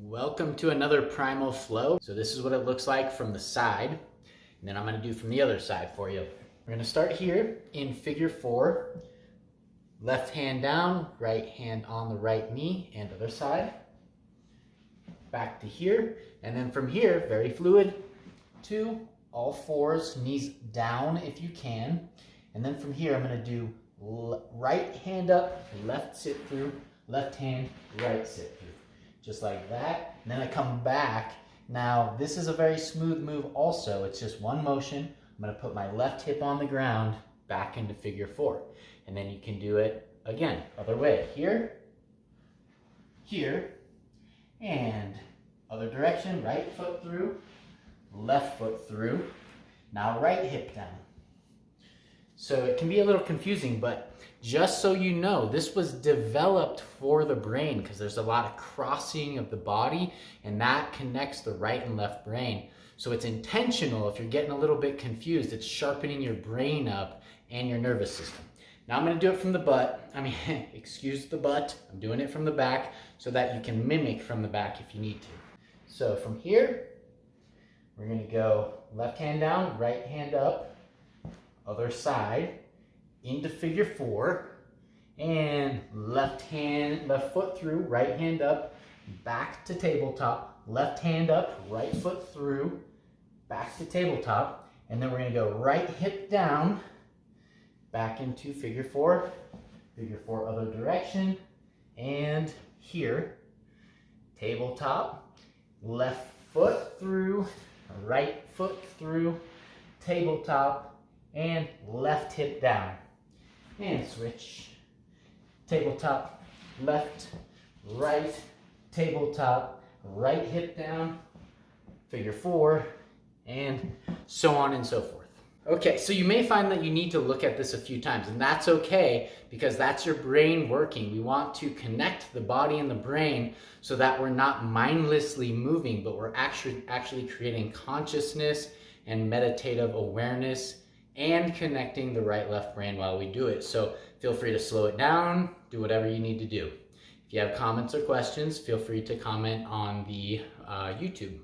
Welcome to another Primal Flow. So this is what it looks like from the side, and then I'm gonna do from the other side for you. We're gonna start here in figure 4. Left hand down, right hand on the right knee, and other side. Back to here, and then from here, very fluid, to all fours, knees down if you can. And then from here, I'm gonna do right hand up, left sit through, left hand, right sit through. Just like that, and then I come back. Now, this is a very smooth move also. It's just one motion. I'm gonna put my left hip on the ground, back into figure 4. And then you can do it again, other way. Here, here, and other direction, right foot through, left foot through. Now right hip down. So it can be a little confusing, but just so you know, this was developed for the brain because there's a lot of crossing of the body and that connects the right and left brain. So it's intentional. If you're getting a little bit confused, it's sharpening your brain up and your nervous system. Now I'm going to do it from the butt. Excuse the butt. I'm doing it from the back so that you can mimic from the back if you need to. So from here, we're going to go left hand down, right hand up, other side, into figure 4, and left foot through, right hand up, back to tabletop, left hand up, right foot through, back to tabletop, and then we're going to go right hip down, back into figure 4 other direction, and here, tabletop, left foot through, right foot through, tabletop, and left hip down. And switch. Tabletop, left, right, tabletop, right hip down, figure 4, and so on and so forth. Okay, so you may find that you need to look at this a few times, and that's okay because that's your brain working. We want to connect the body and the brain so that we're not mindlessly moving, but we're actually creating consciousness and meditative awareness and connecting the right-left brain while we do it. So feel free to slow it down, do whatever you need to do. If you have comments or questions, feel free to comment on the YouTube.